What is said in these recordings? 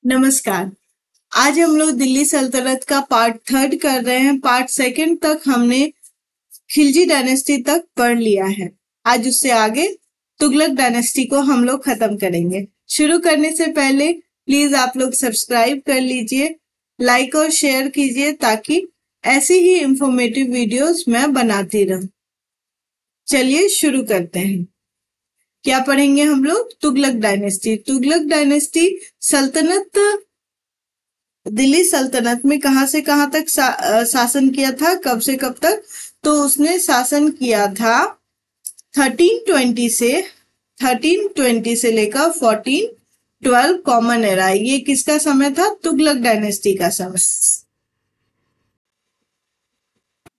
नमस्कार। आज हम लोग दिल्ली सल्तनत का पार्ट 3 कर रहे हैं। पार्ट 2 तक हमने खिलजी डायनेस्टी तक पढ़ लिया है। आज उससे आगे तुगलक डायनेस्टी को हम लोग खत्म करेंगे। शुरू करने से पहले प्लीज आप लोग सब्सक्राइब कर लीजिए, लाइक और शेयर कीजिए ताकि ऐसी ही इंफॉर्मेटिव वीडियोस मैं बनाती रहूं। चलिए शुरू करते हैं। क्या पढ़ेंगे हम लोग? तुगलक डायनेस्टी। तुगलक डायनेस्टी सल्तनत, दिल्ली सल्तनत में कहां से कहां तक शासन किया था, कब से कब तक? तो उसने शासन किया था 1320 से लेकर 1412 कॉमन एरा। ये किसका समय था? तुगलक डायनेस्टी का समय।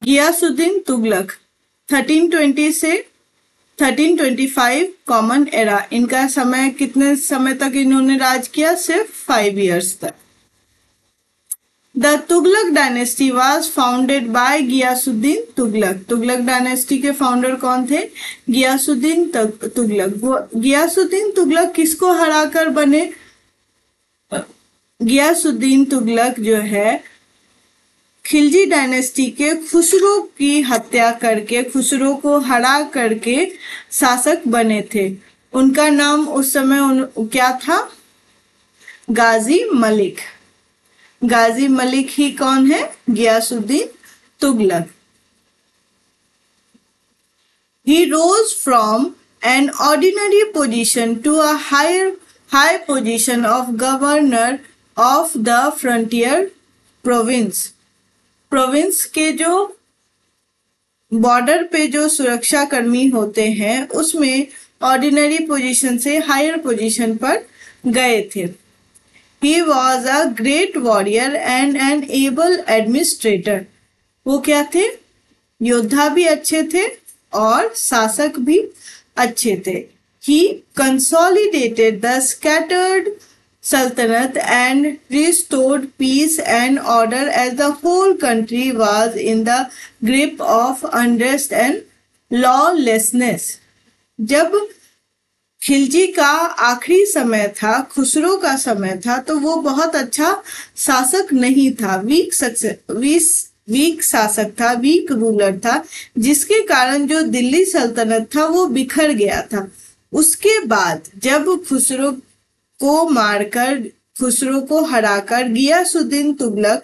गियासुद्दीन तुगलक 1320 से 1325 कॉमन एरा, इनका समय कितने समय तक इन्होंने राज किया? सिर्फ 5 years तक। The Tughlaq dynasty was founded by Ghiyasuddin Tughlaq. Tughlaq dynasty के फाउंडर कौन थे? गियासुद्दीन तुगलक। गियासुद्दीन तुगलक किसको हराकर बने? गियासुद्दीन तुगलक जो है खिलजी डायनेस्टी के खुसरो की हत्या करके, खुसरो को हरा करके शासक बने थे। उनका नाम उस समय क्या था? गाजी मलिक। गाजी मलिक ही कौन है? Ghiyasuddin Tughlaq. He rose from an ordinary position to a high position of governor of the frontier province। Province के जो बॉर्डर पे जो सुरक्षा कर्मी होते हैं उसमें ऑर्डिनरी पोजीशन से हायर पोजीशन पर गए थे। He was a great warrior and an able administrator। वो क्या थे? योद्धा भी अच्छे थे और शासक भी अच्छे थे। He consolidated the scattered sultanate and restored peace and order as the whole country was in the grip of unrest and lawlessness। जब खिलजी का आखिरी समय था, खुसरो का समय था, तो वो बहुत अच्छा शासक नहीं था। वीक शासक था, वीक रूलर था, जिसके कारण जो दिल्ली सल्तनत था वो बिखर गया था। उसके बाद जब खुसरो को मारकर, खुसरो को हराकर गियासुद्दीन तुगलक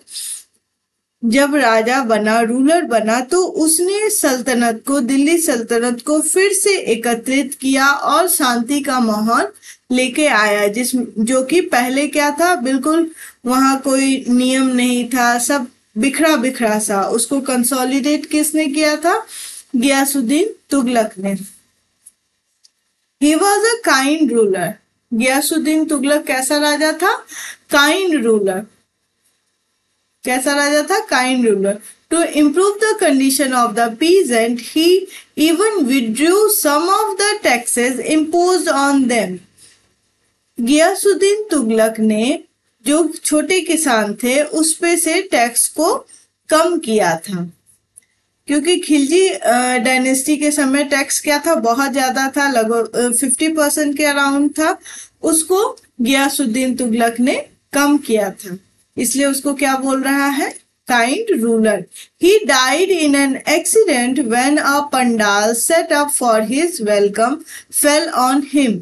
जब राजा बना, रूलर बना, तो उसने सल्तनत को, दिल्ली सल्तनत को फिर से एकत्रित किया और शांति का माहौल लेके आया। जो कि पहले क्या था? बिल्कुल वहां कोई नियम नहीं था, सब बिखरा बिखरा सा। उसको कंसोलिडेट किसने किया था? गियासुद्दीन तुगलक ने। He was a kind ruler। Ghiyasuddin Tughlaq कैसा राजा था? Kind ruler. कैसा राजा था? Kind ruler. To improve the condition of the peasant, he even withdrew some of the taxes imposed on them। Ghiyasuddin Tughlaq ने जो छोटे किसान थे उस पे से टैक्स को कम किया था, क्योंकि खिलजी डायनेस्टी के समय टैक्स क्या था? बहुत ज्यादा था, लगभग 50% के अराउंड था। उसको गियासुद्दीन तुगलक ने कम किया था, इसलिए उसको क्या बोल रहा है? Kind ruler. He died in an accident when a pandal set up for his welcome fell on him.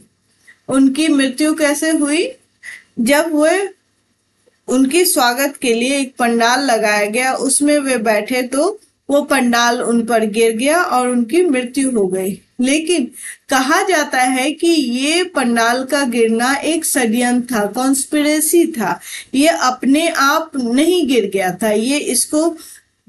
उनकी मृत्यु कैसे हुई? जब वो उनके स्वागत के लिए एक पंडाल लगाया गया, उसमें वे बैठे तो वो पंडाल उन पर गिर गया और उनकी मृत्यु हो गई। लेकिन कहा जाता है कि ये पंडाल का गिरना एक षड्यंत्र था, कॉन्स्पिरेसी था। ये अपने आप नहीं गिर गया था, ये इसको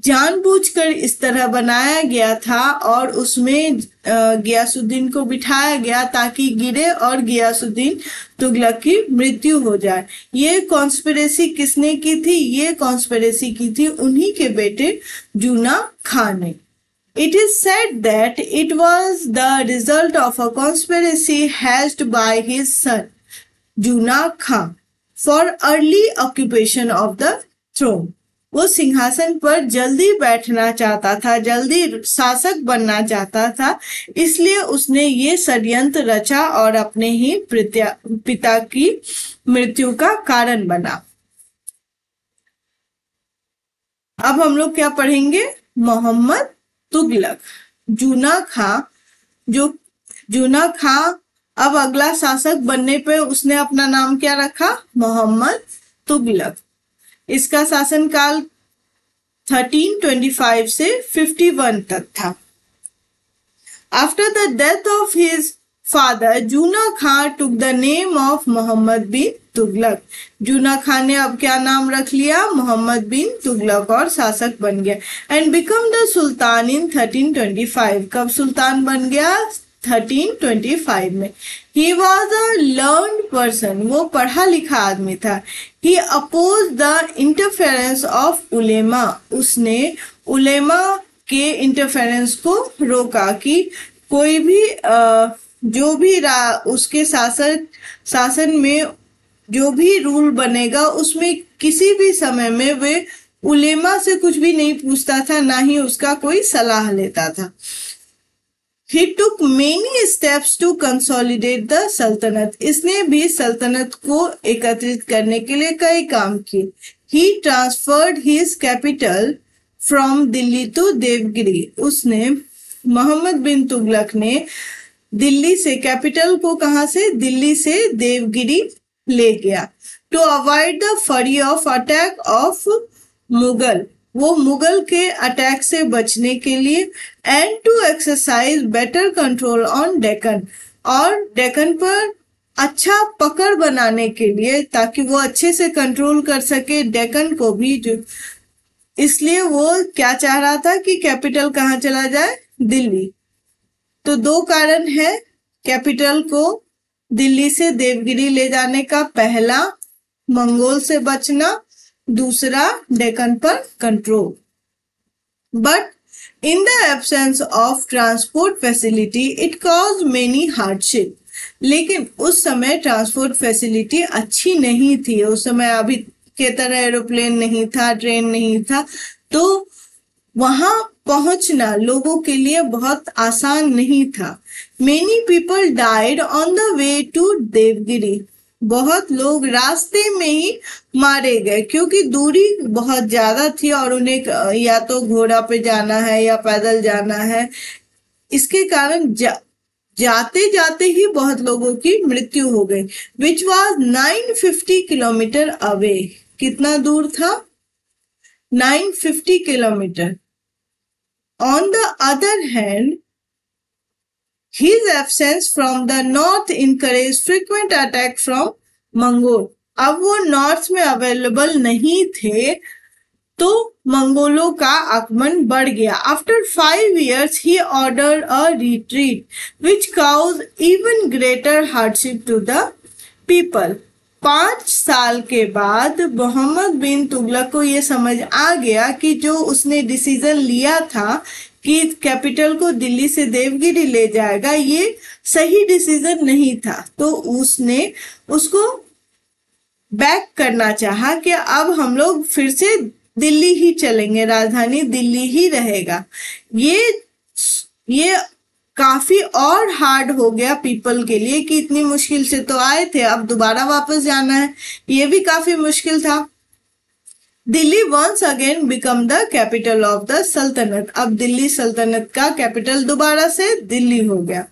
जानबूझकर इस तरह बनाया गया था और उसमें गियासुद्दीन को बिठाया गया ताकि गिरे और गियासुद्दीन तुगलक की मृत्यु हो जाए। ये कॉन्स्पिरेसी किसने की थी? ये कॉन्स्पिरेसी की थी उन्हीं के बेटे जूना खान ने। It is said that it was the result of a conspiracy hatched by his son Juna Khan for early occupation of the throne। वो सिंहासन पर जल्दी बैठना चाहता था, जल्दी शासक बनना चाहता था, इसलिए उसने ये षड्यंत्र रचा और अपने ही पिता की मृत्यु का कारण बना। अब हम लोग क्या पढ़ेंगे? मोहम्मद तुगलक। जूना खां अब अगला शासक बनने पे उसने अपना नाम क्या रखा? मोहम्मद तुगलक। इसका शासनकाल 1325 से 51 तक था। After the death of his father, Juna Khan took the name of Mohammad bin Tughlaq. जूना खान ने अब क्या नाम रख लिया? मोहम्मद बिन तुगलक, और शासक बन गया। एंड बिकम द सुल्तान इन 1325। कब सुल्तान बन गया? 1325 में। He was a learned person, वो पढ़ा लिखा आदमी था। He opposed the interference of उलेमा, उसने उलेमा के इंटरफेरेंस को रोका कि कोई भी जो भी उसके शासन में जो भी रूल बनेगा उसमें किसी भी समय में वे उलेमा से कुछ भी नहीं पूछता था, ना ही उसका कोई सलाह लेता था। He took many steps to consolidate the सल्तनत, इसने भी सल्तनत को एकत्रित करने के लिए कई काम किए। He transferred his capital from Delhi to Devagiri, उसने मोहम्मद बिन तुगलक ने दिल्ली से कैपिटल को कहां से? दिल्ली से देवगिरी ले गया। To avoid the fury of attack of Mughal, वो मुगल के अटैक से बचने के लिए। And to exercise better control on Deccan, और डेक्कन पर अच्छा पकड़ बनाने के लिए, ताकि वो अच्छे से कंट्रोल कर सके डेक्कन को भी। जो इसलिए वो क्या चाह रहा था कि कैपिटल कहाँ चला जाए? दिल्ली। तो दो कारण है कैपिटल को दिल्ली से देवगिरी ले जाने का। पहला, मंगोल से बचना, दूसरा, डेक्कन पर control. But in the absence of transport facility it cause many hardship, लेकिन उस समय ट्रांसपोर्ट फैसिलिटी अच्छी नहीं थी। उस समय अभी के तरह एरोप्लेन नहीं था, ट्रेन नहीं था, तो वहां पहुंचना लोगों के लिए बहुत आसान नहीं था। Many people died on the way to Devagiri, बहुत लोग रास्ते में ही मारे गए, क्योंकि दूरी बहुत ज्यादा थी और उन्हें या तो घोड़ा पे जाना है या पैदल जाना है। इसके कारण जाते जाते ही बहुत लोगों की मृत्यु हो गई। विच वॉज 950 किलोमीटर अवे, कितना दूर था? 950 kilometre. On the other hand, his absence from the north encouraged frequent attack from Mongol. अब वो नॉर्थ में अवेलेबल नहीं थे, तो मंगोलों का आगमन बढ़ गया। After 5 years he ordered a retreat which caused even greater hardship to the people। 5 साल के बाद मोहम्मद बिन तुगलक को ये समझ आ गया कि जो उसने डिसीजन लिया था कि कैपिटल को दिल्ली से देवगिरी ले जाएगा, ये सही डिसीजन नहीं था। तो उसने उसको बैक करना चाहा कि अब हम लोग फिर से दिल्ली ही चलेंगे, राजधानी दिल्ली ही रहेगा। ये काफी और हार्ड हो गया पीपल के लिए कि इतनी मुश्किल से तो आए थे, अब दोबारा वापस जाना है, ये भी काफी मुश्किल था। Delhi once again become the capital of the saltanat, अब दिल्ली सल्तनत का कैपिटल दोबारा से दिल्ली हो गया।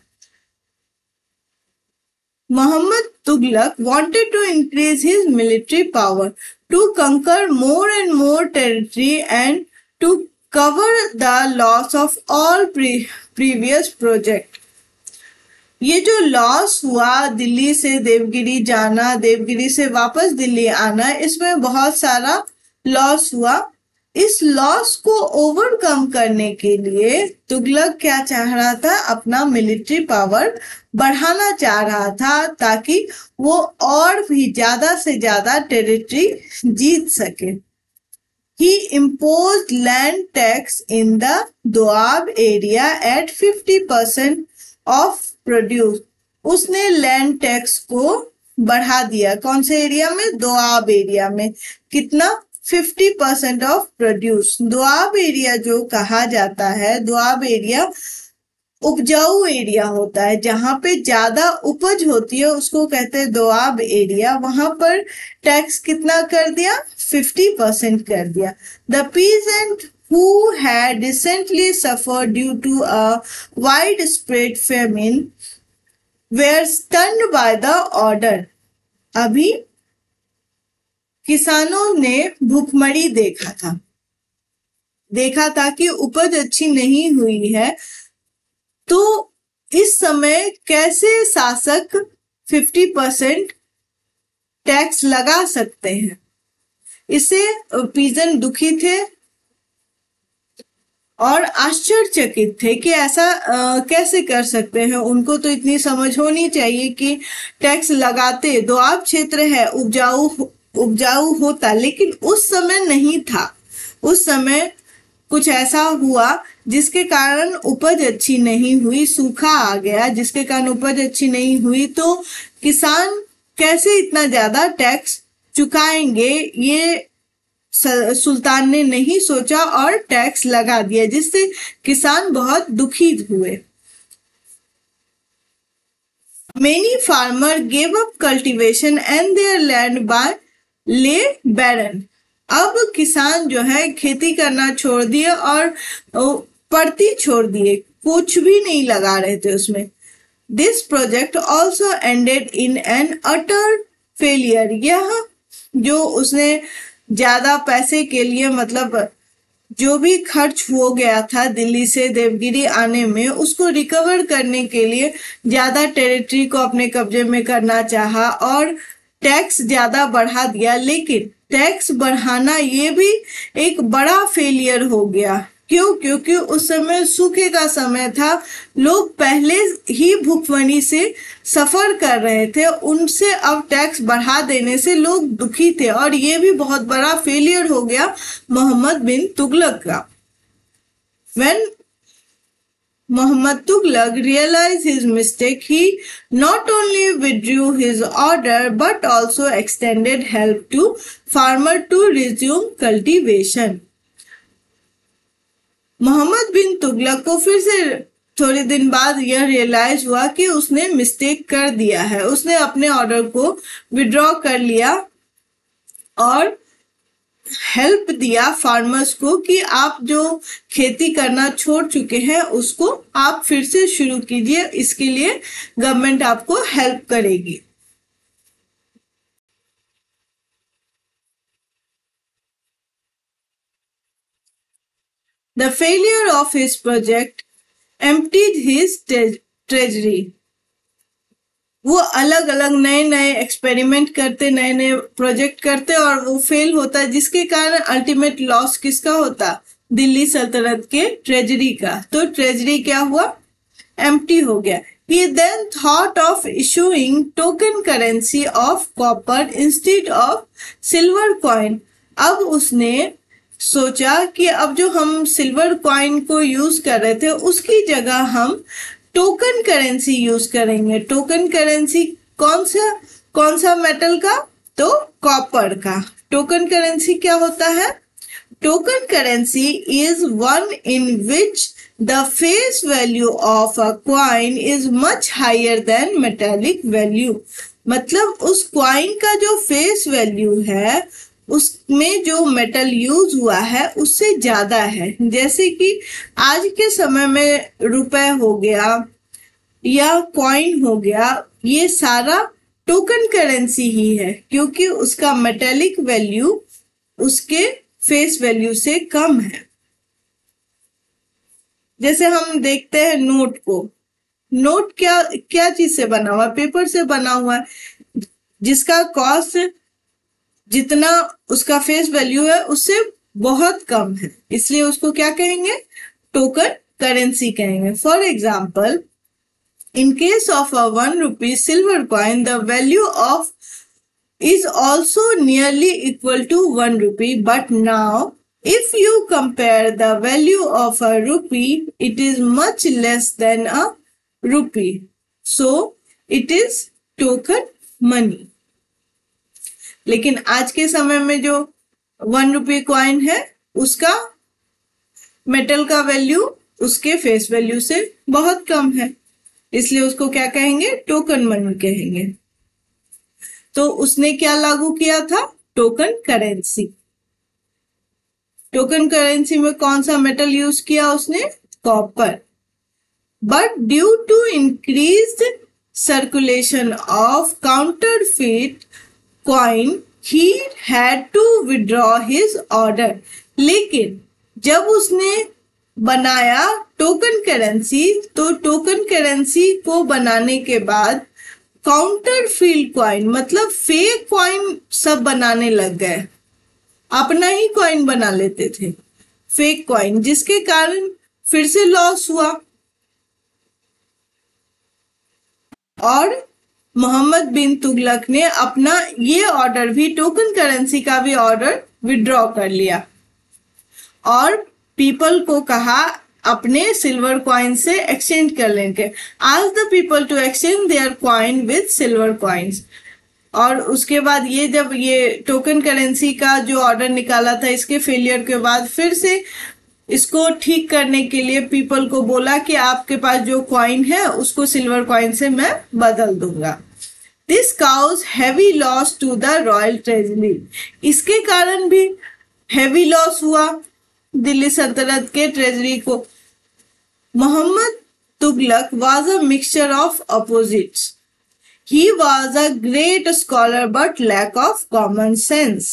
Muhammad Tughlaq wanted to increase his military power, to conquer more and more territory and to cover the loss of all previous project। ये जो loss हुआ दिल्ली से देवगिरी जाना, देवगिरी से वापस दिल्ली आना, इसमें बहुत सारा लॉस हुआ। इस लॉस को ओवरकम करने के लिए तुगलक क्या चाह रहा था? अपना मिलिट्री पावर बढ़ाना चाह रहा था, ताकि वो और भी ज्यादा से ज्यादा टेरिटरी जीत सके। He imposed land tax in the Doab area at 50% of produce। उसने लैंड टैक्स को बढ़ा दिया। कौन से एरिया में? दोआब एरिया में। कितना? 50% ऑफ प्रोड्यूस। दोआब एरिया जो कहा जाता है, दोआब एरिया उपजाऊ एरिया होता है, जहां पे ज्यादा उपज होती है उसको कहते हैं दोआब एरिया। वहां पर टैक्स कितना कर दिया? 50% कर दिया। The peasant who had recently suffered due to a widespread famine were stunned by the order। अभी किसानों ने भूखमरी देखा था कि उपज अच्छी नहीं हुई है, तो इस समय कैसे शासक 50% टैक्स लगा सकते हैं। इससे पीजन दुखी थे और आश्चर्यचकित थे कि ऐसा कैसे कर सकते हैं। उनको तो इतनी समझ होनी चाहिए कि टैक्स लगाते, दोआब क्षेत्र है, उपजाऊ होता, लेकिन उस समय नहीं था। उस समय कुछ ऐसा हुआ जिसके कारण उपज अच्छी नहीं हुई, सूखा आ गया जिसके कारण उपज अच्छी नहीं हुई, तो किसान कैसे इतना ज्यादा टैक्स चुकाएंगे, ये सुल्तान ने नहीं सोचा और टैक्स लगा दिया, जिससे किसान बहुत दुखी हुए। Many farmer gave up cultivation and their land by lay barren। अब किसान जो है खेती करना छोड़ दिए और पड़ती छोड़ दिए, कुछ भी नहीं लगा रहे थे उसमें। This project also ended in an utter failure। यह जो उसने ज्यादा पैसे के लिए, मतलब जो भी खर्च हो गया था दिल्ली से देवगिरी आने में, उसको रिकवर करने के लिए ज्यादा टेरिटरी को अपने कब्जे में करना चाहा और टैक्स ज्यादा बढ़ा दिया। लेकिन टैक्स बढ़ाना ये भी एक बड़ा फेलियर हो गया। क्यों? क्योंकि उस समय सूखे का समय था, लोग पहले ही भूखमरी से सफर कर रहे थे, उनसे अब टैक्स बढ़ा देने से लोग दुखी थे और ये भी बहुत बड़ा फेलियर हो गया मोहम्मद बिन तुगलक का। When Muhammad Tughlaq realized his mistake, he not only withdrew his order but also extended help to farmer to resume cultivation। Mohammad bin Tughlaq को फिर से थोड़े दिन बाद यह रियलाइज हुआ कि उसने मिस्टेक कर दिया है। उसने अपने ऑर्डर को विड्रॉ कर लिया और हेल्प दिया फार्मर्स को कि आप जो खेती करना छोड़ चुके हैं उसको आप फिर से शुरू कीजिए, इसके लिए गवर्नमेंट आपको हेल्प करेगी। The failure of his project emptied his treasury। वो अलग अलग नए नए एक्सपेरिमेंट करते, नए नए प्रोजेक्ट करते और वो फेल होता, जिसके कारण अल्टीमेट लॉस किसका होता? दिल्ली सल्तनत के ट्रेजरी का। तो ट्रेजरी क्या हुआ? एम्प्टी हो गया। He then thought of issuing token currency of copper instead of silver coin। अब उसने सोचा कि अब जो हम सिल्वर कॉइन को यूज कर रहे थे उसकी जगह हम टोकन करेंसी यूज करेंगे। टोकन करेंसी कौन सा मेटल का? तो कॉपर का। टोकन करेंसी क्या होता है? Token currency is one in which the face value of a coin is much higher than metallic value. मतलब उस कॉइन का जो फेस वैल्यू है उसमें जो मेटल यूज हुआ है उससे ज्यादा है। जैसे कि आज के समय में रुपए हो गया या कॉइन हो गया, ये सारा टोकन करेंसी ही है, क्योंकि उसका मेटेलिक वैल्यू उसके फेस वैल्यू से कम है। जैसे हम देखते हैं नोट को, नोट क्या चीज से बना हुआ? पेपर से बना हुआ है, जिसका कॉस्ट जितना उसका फेस वैल्यू है उससे बहुत कम है, इसलिए उसको क्या कहेंगे? टोकन करेंसी कहेंगे। For example, in case of a 1 rupee silver coin, the value of is also nearly equal to 1 rupee. But now, if you compare the value of a rupee, it is much less than a rupee. So, it is token money। लेकिन आज के समय में जो ₹1 coin है, उसका metal का value उसके फेस वैल्यू से बहुत कम है, इसलिए उसको क्या कहेंगे? टोकन मनी कहेंगे। तो उसने क्या लागू किया था? Token currency. टोकन करेंसी में कौन सा मेटल यूज किया उसने? Copper. But due to increased circulation of counterfeit coin he had to withdraw his order. लेकिन जब उसने बनाया टोकन करेंसी, तो टोकन करेंसी को बनाने के बाद काउंटरफीट कॉइन मतलब फेक कॉइन सब बनाने लग गए, अपना ही कॉइन बना लेते थे, फेक कॉइन, जिसके कारण फिर से लॉस हुआ और मोहम्मद बिन तुगलक ने अपना ये ऑर्डर भी, टोकन करेंसी का भी ऑर्डर विड्रॉ कर लिया और पीपल को कहा अपने सिल्वर कॉइन से एक्सचेंज कर लेंगे। Ask the people to exchange their coin with silver coins. और उसके बाद ये जब ये टोकन करेंसी का जो ऑर्डर निकाला था, इसके फेलियर के बाद फिर से इसको ठीक करने के लिए पीपल को बोला कि आपके पास जो कॉइन है उसको सिल्वर कॉइन से मैं बदल दूंगा। This cause heavy loss to the royal treasury. इसके कारण भी हैवी लॉस हुआ दिल्ली सल्तनत के ट्रेजरी को। Mohammad Tughlaq was a mixture of opposites. He was a great scholar but lack of common sense.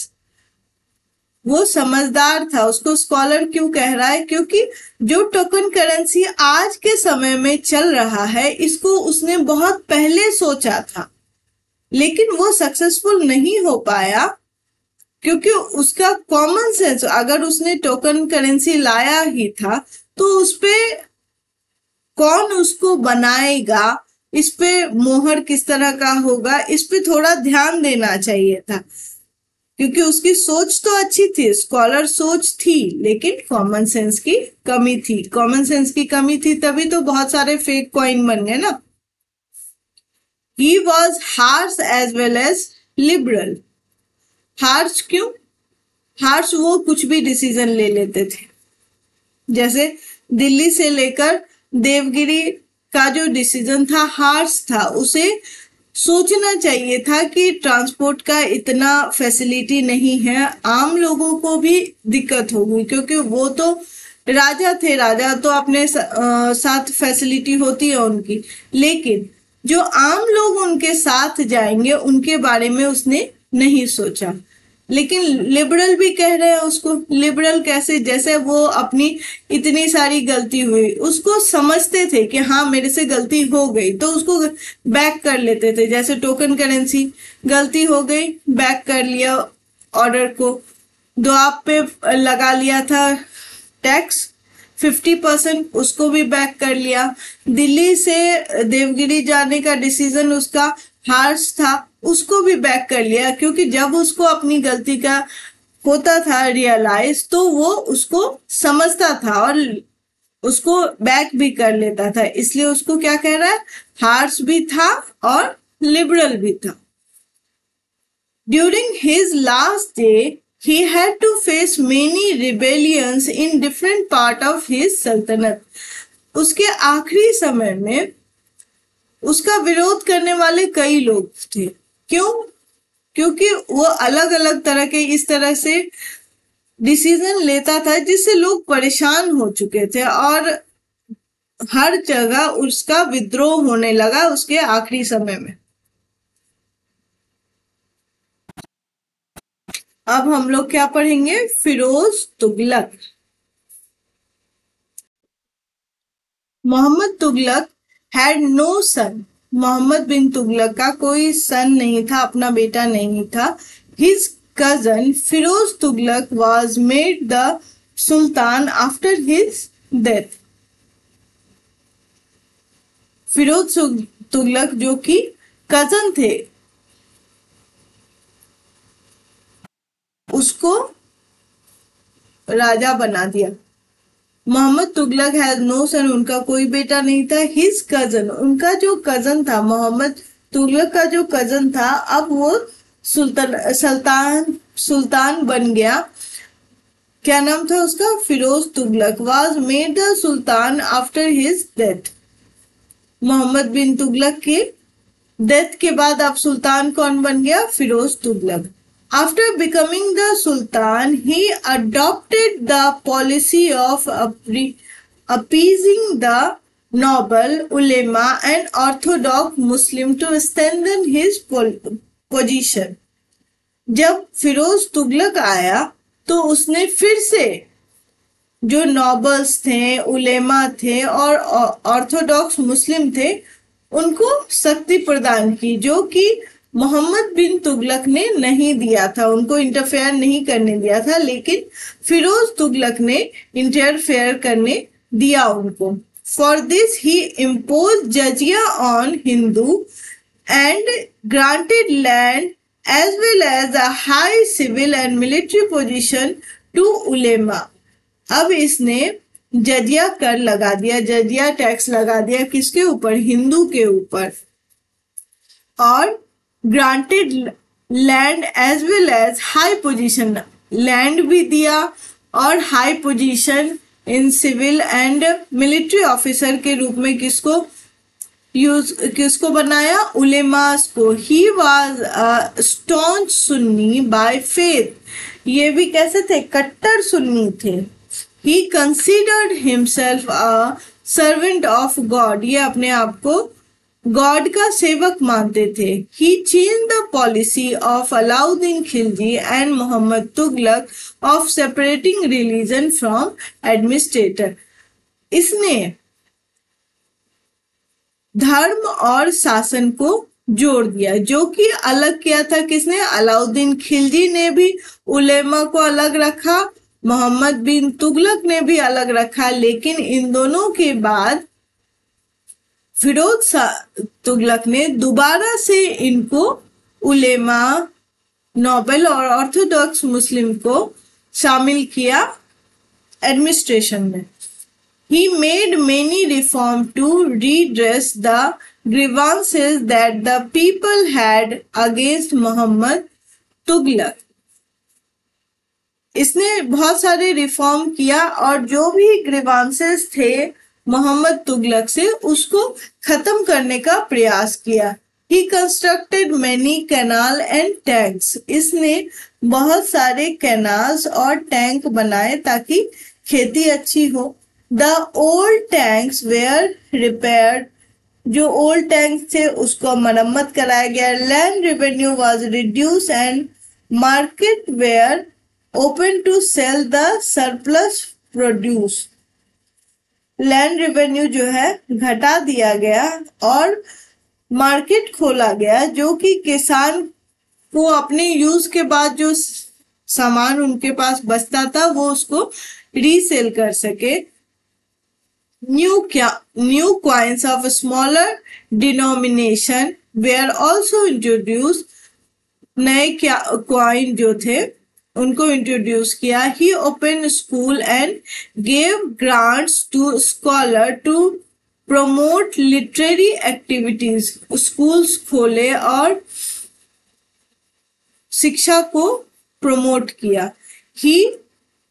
वो समझदार था। उसको स्कॉलर क्यों कह रहा है? क्योंकि जो टोकन करेंसी आज के समय में चल रहा है, इसको उसने बहुत पहले सोचा था, लेकिन वो सक्सेसफुल नहीं हो पाया क्योंकि उसका कॉमन सेंस, अगर उसने टोकन करेंसी लाया ही था तो उसपे कौन उसको बनाएगा, इस पे मोहर किस तरह का होगा, इस पे थोड़ा ध्यान देना चाहिए था, क्योंकि उसकी सोच तो अच्छी थी, स्कॉलर सोच थी, लेकिन कॉमन सेंस की कमी थी। कॉमन सेंस की कमी थी तभी तो बहुत सारे फेक कॉइन बन गए ना। He was harsh as well as liberal. Harsh क्यों? हार्श वो कुछ भी डिसीजन ले लेते थे, जैसे दिल्ली से लेकर देवगिरी का जो डिसीजन था हार्श था। उसे सोचना चाहिए था कि ट्रांसपोर्ट का इतना फैसिलिटी नहीं है, आम लोगों को भी दिक्कत होगी, क्योंकि वो तो राजा थे, राजा तो अपने साथ फैसिलिटी होती है उनकी, लेकिन जो आम लोग उनके साथ जाएंगे उनके बारे में उसने नहीं सोचा। लेकिन लिबरल भी कह रहे हैं उसको। लिबरल कैसे? जैसे वो अपनी इतनी सारी गलती हुई, उसको समझते थे कि हाँ मेरे से गलती हो गई, तो उसको बैक कर लेते थे। जैसे टोकन करेंसी, गलती हो गई, बैक कर लिया ऑर्डर को। द्वाब पे लगा लिया था टैक्स 50%, उसको भी बैक कर लिया। दिल्ली से देवगिरी जाने का डिसीजन उसका हार्श था, उसको भी बैक कर लिया, क्योंकि जब उसको अपनी गलती का होता था रियलाइज, तो वो उसको समझता था और उसको बैक भी कर लेता था। इसलिए उसको क्या कह रहा है? हार्श भी था और लिबरल भी था। During his last day he had to face many rebellions in different part of his sultanate. उसके आखिरी समय में उसका विरोध करने वाले कई लोग थे। क्यों? क्योंकि वो अलग अलग तरह के इस तरह से डिसीजन लेता था जिससे लोग परेशान हो चुके थे और हर जगह उसका विद्रोह होने लगा उसके आखिरी समय में। अब हम लोग क्या पढ़ेंगे? Firoz Tughlaq. Mohammad Tughlaq had no son. Mohammad bin Tughlaq का कोई सन नहीं था, अपना बेटा नहीं था। His cousin Firoz Tughlaq was made the sultan after his death. Firoz Tughlaq जो कि कजन थे, उसको राजा बना दिया। Mohammad Tughlaq has no son, उनका कोई बेटा नहीं था। हिज कजन, उनका जो कजन था, मोहम्मद तुगलक का जो कजन था, अब वो सुल्तान बन गया। क्या नाम था उसका? Firoz Tughlaq was made the sultan after his death. Mohammad bin Tughlaq के डेथ के बाद अब सुल्तान कौन बन गया? Firoz Tughlaq. After becoming the sultan he adopted the policy of appeasing the noble, ulema and orthodox Muslim to strengthen his position. जब फिरोज तुगलक आया तो उसने फिर से जो नॉबल्स थे, उलेमा थे और ऑर्थोडॉक्स मुस्लिम थे उनको शक्ति प्रदान की, जो कि मोहम्मद बिन तुगलक ने नहीं दिया था, उनको इंटरफेयर नहीं करने दिया था, लेकिन फिरोज तुगलक ने इंटरफेयर करने दिया उनको। For this he impose jizya on Hindu and granted land as well as a high civil and military position to ulema. अब इसने जजिया कर लगा दिया, जजिया टैक्स लगा दिया किसके ऊपर? हिंदू के ऊपर। और granted land as well as high position, land भी दिया और high position in civil and military officer के रूप में किसको बनाया? उलेमास को। He was a staunch Sunni by faith. ये भी कैसे थे? कट्टर सुन्नी थे। He considered himself a servant of God. ये अपने आप को गॉड का सेवक मानते थे। He change the policy of Alauddin Khilji and Mohammad Tughlaq of separating religion from administrator. इसने धर्म और शासन को जोड़ दिया, जो कि अलग किया था किसने? अलाउद्दीन खिलजी ने भी उलेमा को अलग रखा, मोहम्मद बिन तुगलक ने भी अलग रखा, लेकिन इन दोनों के बाद फिरोज तुगलक ने दोबारा से इनको उलेमा, नोबल और ऑर्थोडॉक्स मुस्लिम को शामिल किया एडमिनिस्ट्रेशन में। He made many reforms to redress the grievances that the people had against Muhammad Tughlaq. इसने बहुत सारे रिफॉर्म किया और जो भी ग्रीवांसेस थे मोहम्मद तुगलक से उसको खत्म करने का प्रयास किया। He constructed many canal and tanks. इसने बहुत सारे कैनाल्स और टैंक बनाए ताकि खेती अच्छी हो। The old tanks were repaired. जो ओल्ड टैंक थे उसको मरम्मत कराया गया। Land revenue was reduced and market were open to sell the surplus produce. Land revenue जो है घटा दिया गया और मार्केट खोला गया, जो कि किसान को अपने यूज के बाद जो सामान उनके पास बचता था वो उसको रीसेल कर सके। New coins of a smaller denomination were also introduced. नए कॉइन जो थे उनको इंट्रोड्यूस किया। He open school and gave grants to scholar to promote literary activities. Schools खोले और शिक्षा को प्रमोट किया। He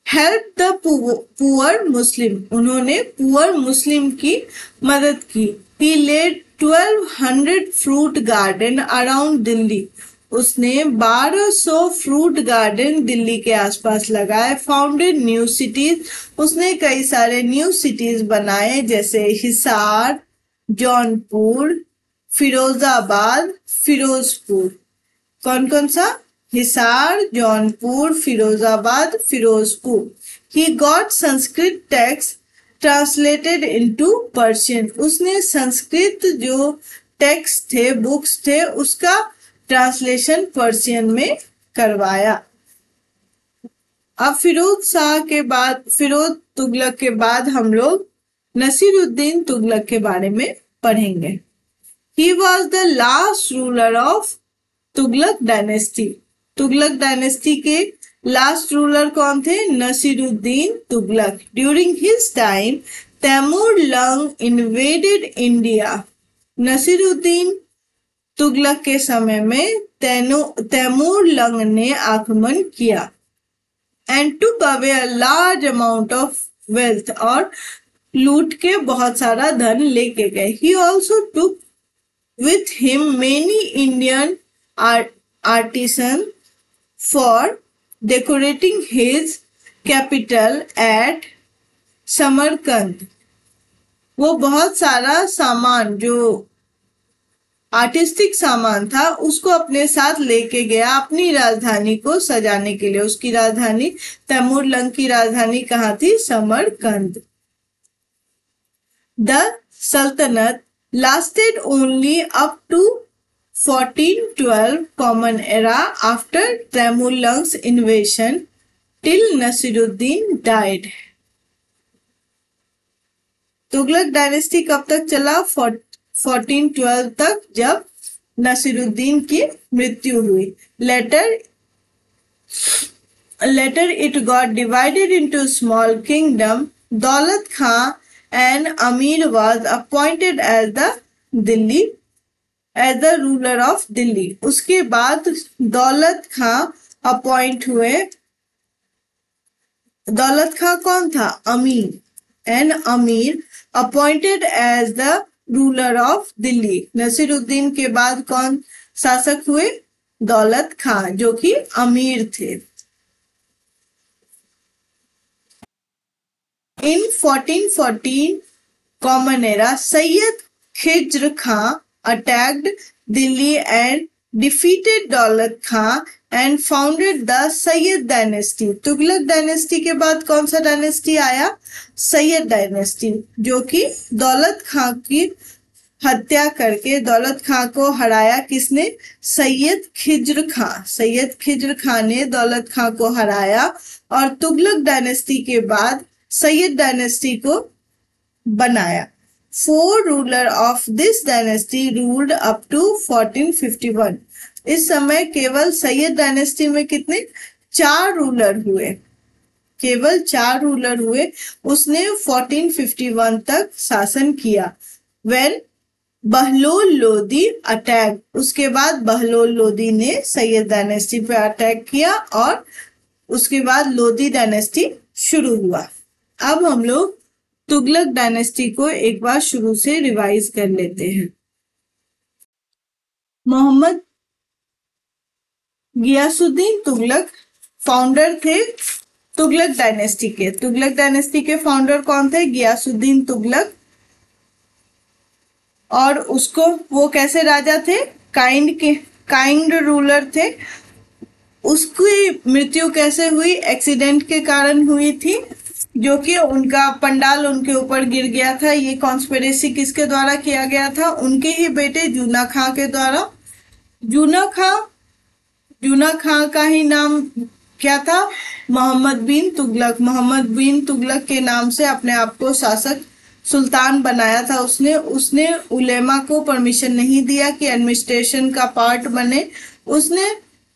help the poor Muslim. उन्होंने पुअर मुस्लिम की मदद की। He laid 1200 fruit garden around Delhi. उसने 1200 फ्रूट गार्डन दिल्ली के आसपास लगाए। Founded new cities. उसने कई सारे न्यू सिटीज बनाए जैसे हिसार, जौनपुर, फिरोजाबाद, फिरोजपुर। कौन कौन सा? Hisar, Jaunpur, Firozabad, Firozpur. He got Sanskrit text translated into Persian. उसने संस्कृत जो टेक्स्ट थे, बुक्स थे, उसका ट्रांसलेशन पर्शियन में करवाया। अब फिरोज तुगलक के बाद हम लोग नसीरुद्दीन तुगलक के बारे में पढ़ेंगे। He was the last ruler of Tughlaq dynasty. Tughlaq dynasty के लास्ट रूलर कौन थे? Nasiruddin Tughlaq. During his time Taimur Lang invaded India. Nasiruddin Tughlaq के समय में तैमूर लंग ने आक्रमण किया and took away a large amount of wealth और लूट के बहुत सारा धन लेके गए. He also took with him many Indian artisans for decorating his capital at Samarkand. वो बहुत सारा सामान जो आर्टिस्टिक सामान था उसको अपने साथ लेके गया अपनी राजधानी को सजाने के लिए. उसकी राजधानी तैमूर लंग की राजधानी कहाँ थी? समरकंद. द सल्तनत lasted only up to 1412 Common Era after Taimur Lung's invasion till Nasiruddin died. Tughlaq dynasty कब तक चला? 1412 तक, जब नसीरुद्दीन की मृत्यु हुई. Later it got divided into small kingdom. Daulat Khan and Amir was appointed as the ruler of Delhi. उसके बाद दौलत खां अपॉइंट हुए. दौलत खां कौन था? Amir. And Amir appointed as the ruler of Delhi. Nasiruddin के बाद कौन शासक हुए? दौलत खां, जो कि अमीर थे. In 1414 Common Era, Sayyid Khijr Khan attacked Delhi and defeated Daulat Khan and founded the Sayyid dynasty. Tughlaq dynasty के बाद कौन सा डायनेस्टी आया? सैयद डायनेस्टी, जो कि दौलत खां की हत्या करके दौलत खां को हराया. किसने? सैयद खिज्र खां. सैयद खिज्र खां ने दौलत खां को हराया और तुगलक डायनेस्टी के बाद सैयद डायनेस्टी को बनाया. 4 ruler of this dynasty ruled up to 1451. इस समय केवल सैयद डायनेस्टी में कितने? 4 रूलर हुए. केवल 4 रूलर हुए. उसने 1451 तक शासन किया. When बहलोल लोदी अटैक, उसके बाद बहलोल लोदी ने सैयद डायनेस्टी पे अटैक किया और उसके बाद लोदी डायनेस्टी शुरू हुआ. अब हम लोग तुगलक डायनेस्टी को एक बार शुरू से रिवाइज कर लेते हैं. मोहम्मद गियासुद्दीन तुगलक फाउंडर थे तुगलक डायनेस्टी के. तुगलक डायनेस्टी के फाउंडर कौन थे? गियासुद्दीन तुगलक. और उसको वो कैसे राजा थे? काइंड रूलर थे. उसकी मृत्यु कैसे हुई? एक्सीडेंट के कारण हुई थी, जो कि उनका पंडाल उनके ऊपर गिर गया था. ये कॉन्स्पिरेसी किसके द्वारा किया गया था? उनके ही बेटे जूना खां के द्वारा. जूना खां का ही नाम क्या था? मोहम्मद बिन तुगलक. मोहम्मद बिन तुगलक के नाम से अपने आप को शासक सुल्तान बनाया था. उसने उलेमा को परमिशन नहीं दिया कि एडमिनिस्ट्रेशन का पार्ट बने. उसने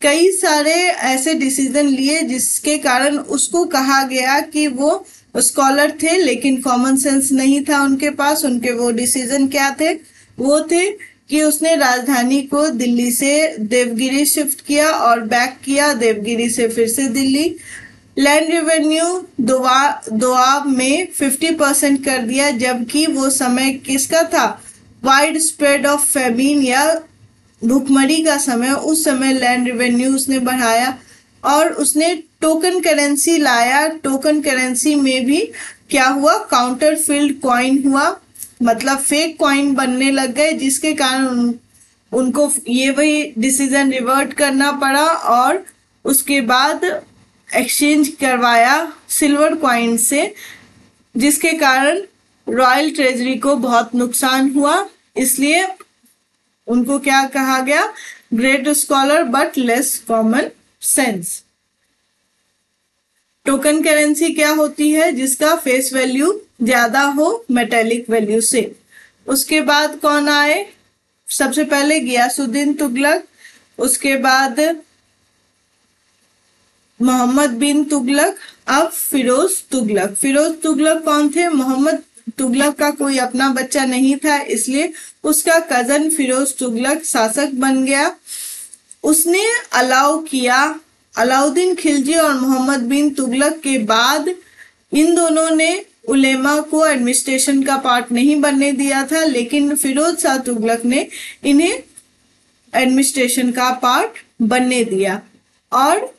कई सारे ऐसे डिसीजन लिए जिसके कारण उसको कहा गया कि वो स्कॉलर थे लेकिन कॉमन सेंस नहीं था उनके पास. उनके वो डिसीजन क्या थे? वो थे कि उसने राजधानी को दिल्ली से देवगिरी शिफ्ट किया और बैक किया देवगिरी से फिर से दिल्ली. लैंड रेवेन्यू दोआब में 50% कर दिया, जबकि वो समय किसका था? वाइड स्प्रेड ऑफ फेमिन या भूखमरी का समय. उस समय लैंड रेवेन्यू उसने बढ़ाया और उसने टोकन करेंसी लाया. टोकन करेंसी में भी क्या हुआ? काउंटर फील्ड कॉइन हुआ, मतलब फेक कॉइन बनने लग गए, जिसके कारण उनको ये वही डिसीजन रिवर्ट करना पड़ा और उसके बाद एक्सचेंज करवाया सिल्वर कॉइन से, जिसके कारण रॉयल ट्रेजरी को बहुत नुकसान हुआ. इसलिए उनको क्या कहा गया? Great scholar but less common sense. Token currency क्या होती है? जिसका फेस वैल्यू ज्यादा हो मेटेलिक वैल्यू से. उसके बाद कौन आए? सबसे पहले गियासुद्दीन तुगलक, उसके बाद मोहम्मद बिन तुगलक, अब फिरोज तुगलक. फिरोज तुगलक कौन थे? मोहम्मद तुगलक का कोई अपना बच्चा नहीं था, इसलिए उसका कजन फिरोज तुगलक शासक बन गया। उसने अलाउ किया, अलाउद्दीन खिलजी और मोहम्मद बिन तुगलक के बाद इन दोनों ने उलेमा को एडमिनिस्ट्रेशन का पार्ट नहीं बनने दिया था, लेकिन फिरोज शाह तुगलक ने इन्हें एडमिनिस्ट्रेशन का पार्ट बनने दिया। और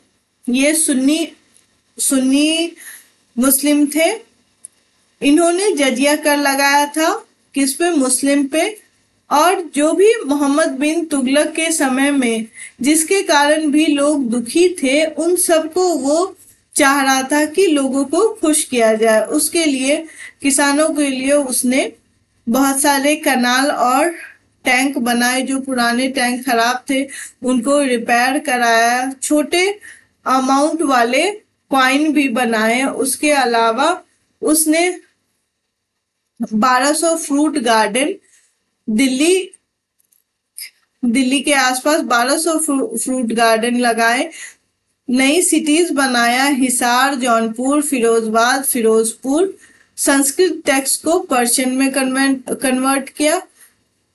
ये सुन्नी मुस्लिम थे। इन्होंने जजिया कर लगाया था, किस पे? मुस्लिम पे। और जो भी मोहम्मद बिन तुगलक के समय में जिसके कारण भी लोग दुखी थे, उन सबको वो चाह रहा था कि लोगों को खुश किया जाए। उसके लिए किसानों के लिए उसने बहुत सारे कनाल और टैंक बनाए, जो पुराने टैंक खराब थे उनको रिपेयर कराया, छोटे अमाउंट वाले कॉइन भी बनाए। उसके अलावा उसने 1200 फ्रूट गार्डन दिल्ली के आसपास 1200 फ्रूट गार्डन लगाए। नई सिटीज बनाया, हिसार, जौनपुर, फिरोजबाद, फिरोजपुर। संस्कृत टेक्स्ट को पर्शियन में कन्वर्ट किया।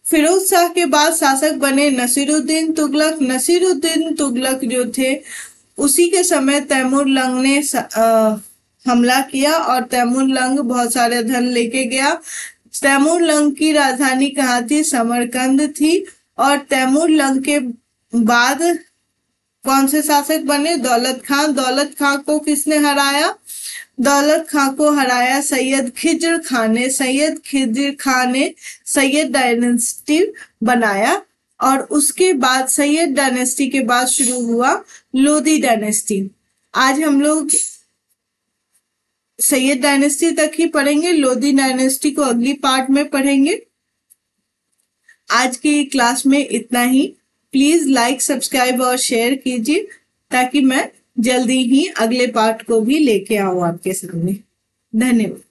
फिरोज शाह के बाद शासक बने नसीरुद्दीन तुगलक। नसीरुद्दीन तुगलक जो थे, उसी के समय तैमूर लंग ने हमला किया और तैमूर लंग बहुत सारे धन लेके गया। तैमूर लंग की राजधानी कहाँ थी? समरकंद थी। और तैमूर लंग के बाद कौन से शासक बने? दौलत खान। दौलत खान को किसने हराया? दौलत खान को हराया सैयद खिज्र खान ने। सैयद खिज्र खान ने सैयद डायनेस्टी बनाया और उसके बाद सैयद डायनेस्टी के बाद शुरू हुआ लोधी डायनेस्टी। आज हम लोग सैयद डायनेस्टी तक ही पढ़ेंगे, लोधी डायनेस्टी को अगली पार्ट में पढ़ेंगे। आज की क्लास में इतना ही। प्लीज लाइक, सब्सक्राइब और शेयर कीजिए ताकि मैं जल्दी ही अगले पार्ट को भी लेके आऊं आपके सामने। धन्यवाद।